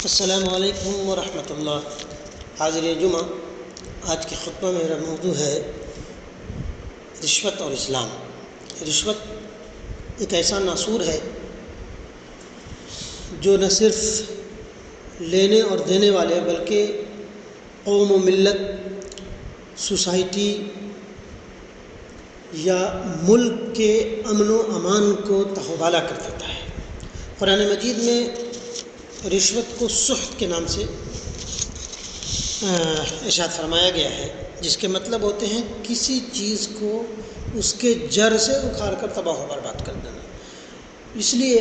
السلام علیکم ورحمۃ اللہ۔ حاضر جمعہ، آج کے خطبہ میں میرا موضوع ہے رشوت اور اسلام۔ رشوت ایک ایسا ناسور ہے جو نہ صرف لینے اور دینے والے بلکہ قوم و ملت، سوسائٹی یا ملک کے امن و امان کو تہوالہ کر دیتا ہے۔ قرآن مجید میں رشوت کو سحت کے نام سے ارشاد فرمایا گیا ہے، جس کے مطلب ہوتے ہیں کسی چیز کو اس کے جڑ سے اکھاڑ کر تباہ و برباد کر دینا۔ اس لیے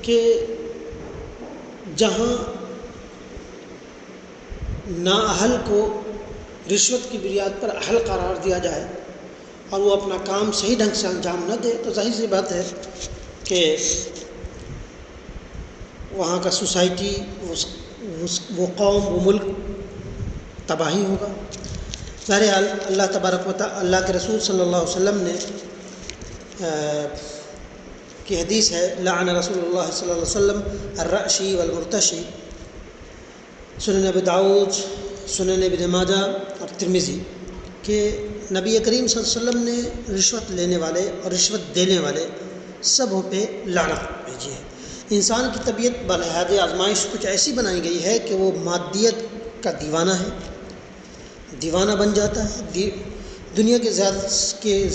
کہ جہاں نااہل کو رشوت کی بنیاد پر اہل قرار دیا جائے اور وہ اپنا کام صحیح ڈھنگ سے انجام نہ دے تو ظاہر سی بات ہے کہ وہاں کا سوسائٹی، وہ قوم، وہ ملک تباہی ہوگا۔ بہرحال اللہ تبارک و تعالی، اللہ کے رسول صلی اللہ علیہ وسلم نے کی حدیث ہے، لعن رسول اللہ صلی اللہ علیہ وسلم الرأشی والمرتشی، سنن ابی داؤد، سنن ابن ماجہ اور ترمذی، کہ نبی کریم صلی اللہ علیہ وسلم نے رشوت لینے والے اور رشوت دینے والے سبوں پہ لعنت بھیجی ہے۔ انسان کی طبیعت بنیاد آزمائش کچھ ایسی بنائی گئی ہے کہ وہ مادیت کا دیوانہ ہے، دیوانہ بن جاتا ہے۔ دنیا کے زیادہ سے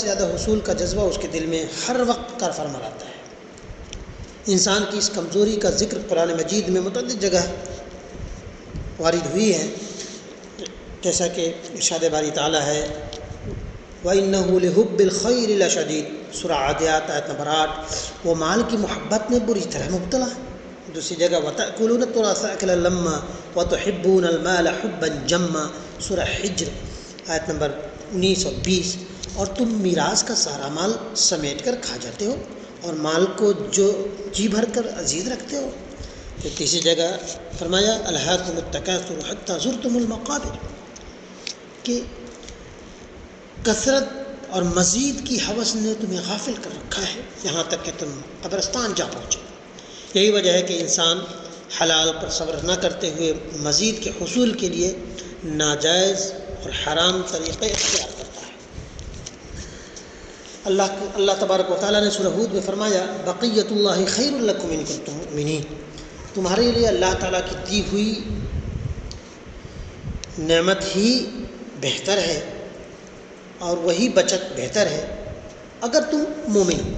زیادہ حصول کا جذبہ اس کے دل میں ہر وقت کار فرما رہتا ہے۔ انسان کی اس کمزوری کا ذکر قرآن مجید میں متعدد جگہ وارد ہوئی ہے، جیسا کہ ارشاد باری تعالیٰ ہے وَإِنَّهُ لِحُبِّ الْخَيْرِ لَشَدِيدٌ، سورہ عادیات آیت نمبر 8۔ وہ مال کی محبت میں بری طرح مبتلا ہے۔ دوسری جگہ وَتَأْكُلُونَ التُّرَاثَ أَكْلًا لَمًّا وَتُحِبُّونَ الْمَالَ حُبًّا جَمًّا، سورہ حجر آیت نمبر 19 اور 20۔ اور تم میراث کا سارا مال سمیٹ کر کھا جاتے ہو اور مال کو جو جی بھر کر عزیز رکھتے ہو۔ پھر تیسری جگہ فرمایا أَلْهَاكُمُ التَّكَاثُرُ حَتَّى زُرْتُمُ الْمَقَابِرَ، کہ کثرت اور مزید کی ہوس نے تمہیں غافل کر رکھا ہے یہاں تک کہ تم قبرستان جا پہنچے۔ یہی وجہ ہے کہ انسان حلال پر صبر نہ کرتے ہوئے مزید کے حصول کے لیے ناجائز اور حرام طریقے اختیار کرتا ہے۔ اللہ تبارک و تعالیٰ نے سورہ ہود میں فرمایا بقیۃ اللہ خیر لکم ان کنتم مؤمنین، تمہارے لیے اللہ تعالیٰ کی دی ہوئی نعمت ہی بہتر ہے اور وہی بچت بہتر ہے اگر تم مومن ہو۔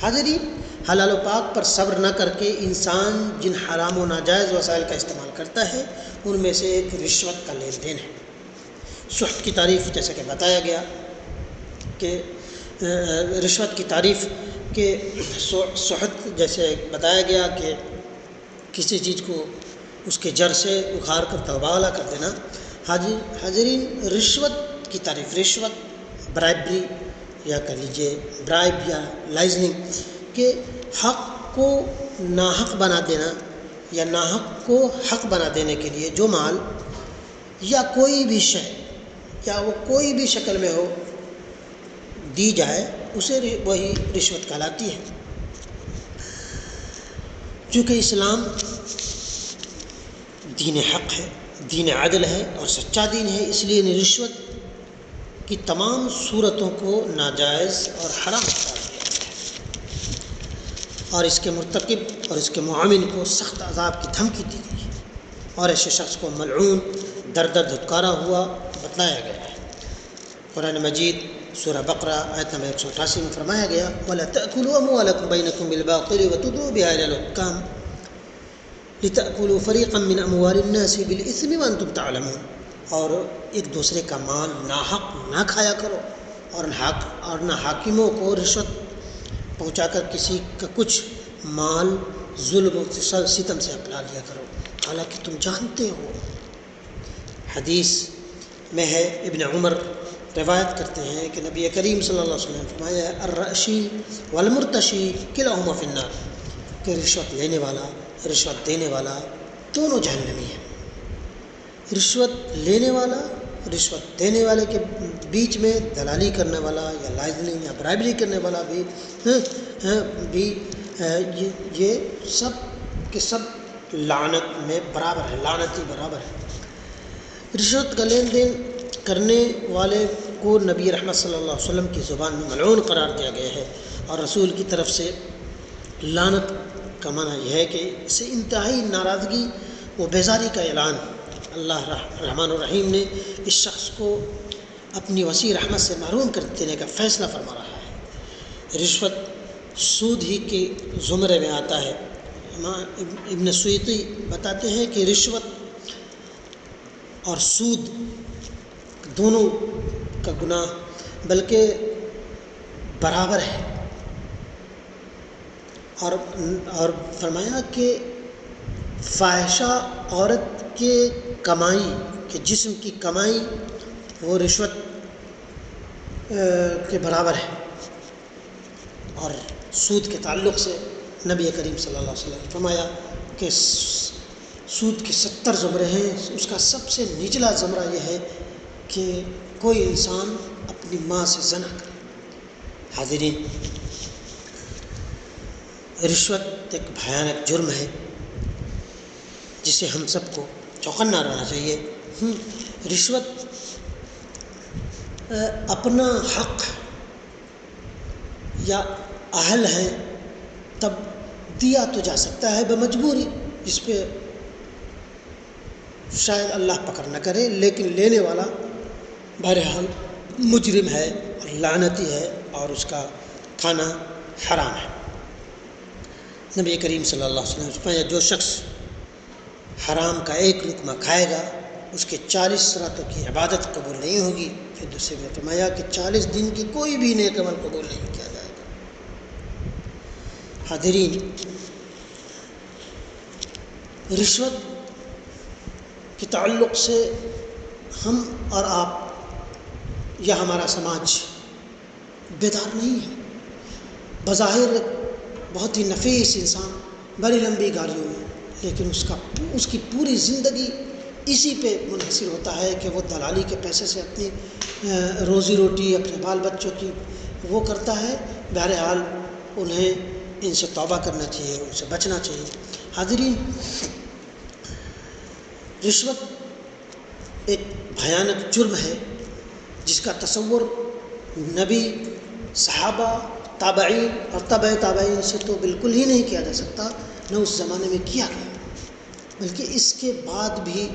حاضرین، حلال و پاک پر صبر نہ کر کے انسان جن حرام و ناجائز وسائل کا استعمال کرتا ہے ان میں سے ایک رشوت کا لین دین ہے۔ سحت کی تعریف جیسا کہ بتایا گیا کہ رشوت کی تعریف کہ سحت جیسے بتایا گیا کہ کسی چیز کو اس کے جڑ سے اکھاڑ کر تباہ کر دینا۔ حاضرین، رشوت کی تعریف، رشوت برائبری یا کہہ لیجیے برائب یا لائزننگ، کہ حق کو ناحق بنا دینا یا ناحق کو حق بنا دینے کے لیے جو مال یا کوئی بھی شے یا وہ کوئی بھی شکل میں ہو دی جائے اسے وہی رشوت کہلاتی ہے۔ چونکہ اسلام دین حق ہے، دین عدل ہے اور سچا دین ہے، اس لیے رشوت کی تمام صورتوں کو ناجائز اور حرام قرار دیا اور اس کے مرتکب اور اس کے معاون کو سخت عذاب کی دھمکی دی گئی اور ایسے شخص کو ملعون، در در دھتکارا ہوا بتلایا گیا ہے۔ قرآن مجید سورہ بقرہ آیت نمبر 188 میں فرمایا گیا وَلَا تَأْكُلُوا أَمْوَالَكُمْ بَيْنَكُمْ بِالْبَاطِلِ وَتُدْلُوا بِهَا إِلَى الْحُكَّامِ لِتَأْكُلُوا فَرِيقًا مِّنْ أَمْوَالِ النَّاسِ بِالْإِثْمِ وَأَنْتُمْ تَعْلَمُونَ، اور ایک دوسرے کا مال ناحق نہ کھایا کرو اور نہ حاکموں کو رشوت پہنچا کر کسی کا کچھ مال ظلم و ستم سے اپنا لیا کرو حالانکہ تم جانتے ہو۔ حدیث میں ہے، ابن عمر روایت کرتے ہیں کہ نبی کریم صلی اللہ علیہ وسلم نے فرمایا الرأشی والمرتشی کلاہما فی النار، کہ رشوت لینے والا، رشوت دینے والا دونوں جہنمی ہیں۔ رشوت لینے والا، رشوت دینے والے کے بیچ میں دلالی کرنے والا یا لائزننگ یا برائبری کرنے والا بھی یہ سب کے سب لعنت میں برابر ہے، لعنتی برابر ہے۔ رشوت کا لین دین کرنے والے کو نبی رحمت صلی اللہ علیہ وسلم کی زبان میں ملعون قرار دیا گیا ہے، اور رسول کی طرف سے لعنت کا معنی یہ ہے کہ اس سے انتہائی ناراضگی و بیزاری کا اعلان۔ اللہ رحمان الرحیم نے اس شخص کو اپنی وسیع رحمت سے محروم کر دینے کا فیصلہ فرما رہا ہے۔ رشوت سود ہی کے زمرے میں آتا ہے۔ ابن سیوطی بتاتے ہیں کہ رشوت اور سود دونوں کا گناہ بلکہ برابر ہے، اور فرمایا کہ فاحشہ عورت کے کمائی کے جسم کی کمائی وہ رشوت کے برابر ہے۔ اور سود کے تعلق سے نبی کریم صلی اللہ علیہ وسلم نے فرمایا کہ سود کے 70 زمرے ہیں، اس کا سب سے نچلا زمرہ یہ ہے کہ کوئی انسان اپنی ماں سے زنا کرے۔ حاضرین، رشوت ایک بھیانک جرم ہے جسے ہم سب کو چوکنا رہنا چاہیے۔ رشوت اپنا حق یا اہل ہے تب دیا تو جا سکتا ہے بمجبوری، جس پہ شاید اللہ پکڑ نہ کرے، لیکن لینے والا بہرحال مجرم ہے اور لعنتی ہے، اور اس کا کھانا حرام ہے۔ نبی کریم صلی اللہ علیہ وسلم نے فرمایا جو شخص حرام کا ایک لقمہ کھائے گا اس کے 40 راتوں کی عبادت قبول نہیں ہوگی۔ پھر دوسرے میں فرمایا کہ 40 دن کی کوئی بھی نیک عمل قبول نہیں کیا جائے گا۔ حاضرین، رشوت کے تعلق سے ہم اور آپ یا ہمارا سماج بیدار نہیں ہے۔ بظاہر بہت ہی نفیس انسان، بڑی لمبی گاڑیوں میں، لیکن اس کی پوری زندگی اسی پہ منحصر ہوتا ہے کہ وہ دلالی کے پیسے سے اپنی روزی روٹی، اپنے بال بچوں کی وہ کرتا ہے۔ بہرحال انہیں ان سے توبہ کرنا چاہیے، ان سے بچنا چاہیے۔ حاضرین، رشوت ایک بھیانک جرم ہے جس کا تصور نبی، صحابہ، تابعین اور تبع تابعین سے تو بالکل ہی نہیں کیا جا سکتا، نہ اس زمانے میں کیا گیا، بلکہ اس کے بعد بھی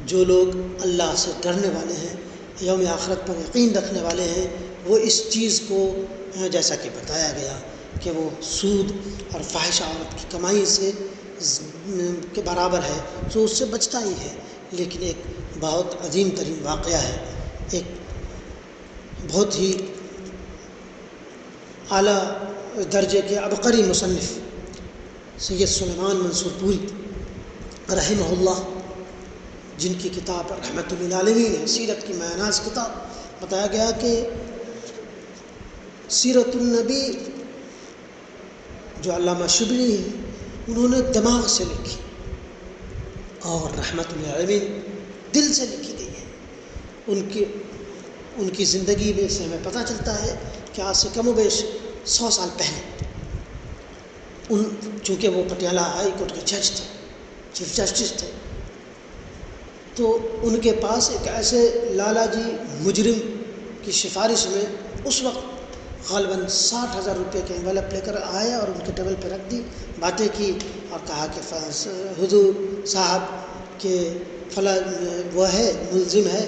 جو لوگ اللہ سے ڈرنے والے ہیں، یوم آخرت پر یقین رکھنے والے ہیں، وہ اس چیز کو جیسا کہ بتایا گیا کہ وہ سود اور فاحشہ عورت کی کمائی سے کے برابر ہے، تو اس سے بچتا ہی ہے۔ لیکن ایک بہت عظیم ترین واقعہ ہے، ایک بہت ہی اعلیٰ درجے کے عبقری مصنف سید سلیمان منصور پوری رحمہ اللہ، جن کی کتاب رحمت للعالمین ہے، سیرت کی معناز کتاب، بتایا گیا کہ سیرت النبی جو علامہ شبلی ہیں انہوں نے دماغ سے لکھی، اور رحمت للعالمین دل سے لکھی گئی ہے۔ ان کی زندگی میں سے ہمیں پتہ چلتا ہے کہ آج سے کم و بیش 100 سال پہلے چونکہ وہ پٹیالہ ہائی کورٹ کے جج تھے، چیف جسٹس تھے، تو ان کے پاس ایک ایسے لالا جی مجرم کی سفارش میں اس وقت غالباً 60,000 روپے کے انویلپ لے کر آئے اور ان کے ٹیبل پہ رکھ دی، باتیں کی اور کہا کہ حضور صاحب کہ فلاں وہ ہے، ملزم ہے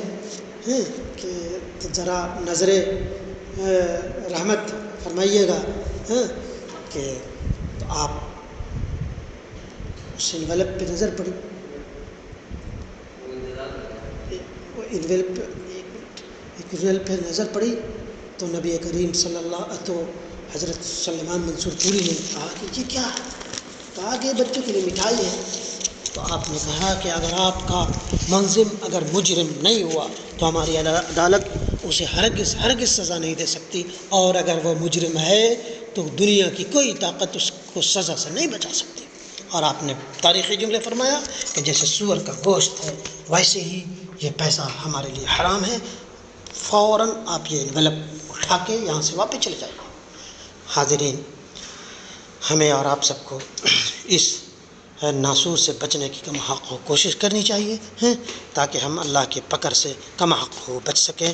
کہ ذرا نظر رحمت فرمائیے گا، کہ تو آپ اس انویلپ پہ نظر پڑی، انویلپ پہ نظر پڑی تو نبی کریم صلی اللہ تو حضرت سلیمان منصور پوری نے کہا کہ یہ کیا ہے؟ کہا کہ بچوں کے لیے مٹھائی ہے۔ تو آپ نے کہا کہ اگر آپ کا ملزم اگر مجرم نہیں ہوا تو ہماری عدالت اسے ہرگز سزا نہیں دے سکتی، اور اگر وہ مجرم ہے تو دنیا کی کوئی طاقت اس کو سزا سے نہیں بچا سکتی۔ اور آپ نے تاریخی جملے فرمایا کہ جیسے سور کا گوشت ہے ویسے ہی یہ پیسہ ہمارے لیے حرام ہے، فوراً آپ یہ انویلپ اٹھا کے یہاں سے واپس چلے جائیں۔ حاضرین، ہمیں اور آپ سب کو اس ناسور سے بچنے کی کم حق ہو کوشش کرنی چاہیے ہیں، تاکہ ہم اللہ کے پکڑ سے کم حق ہو بچ سکیں۔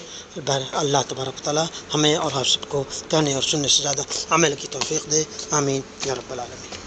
اللہ تبارک و تعالیٰ ہمیں اور آپ سب کو کہنے اور سننے سے زیادہ عمل کی توفیق دے، آمین یا رب العالمین۔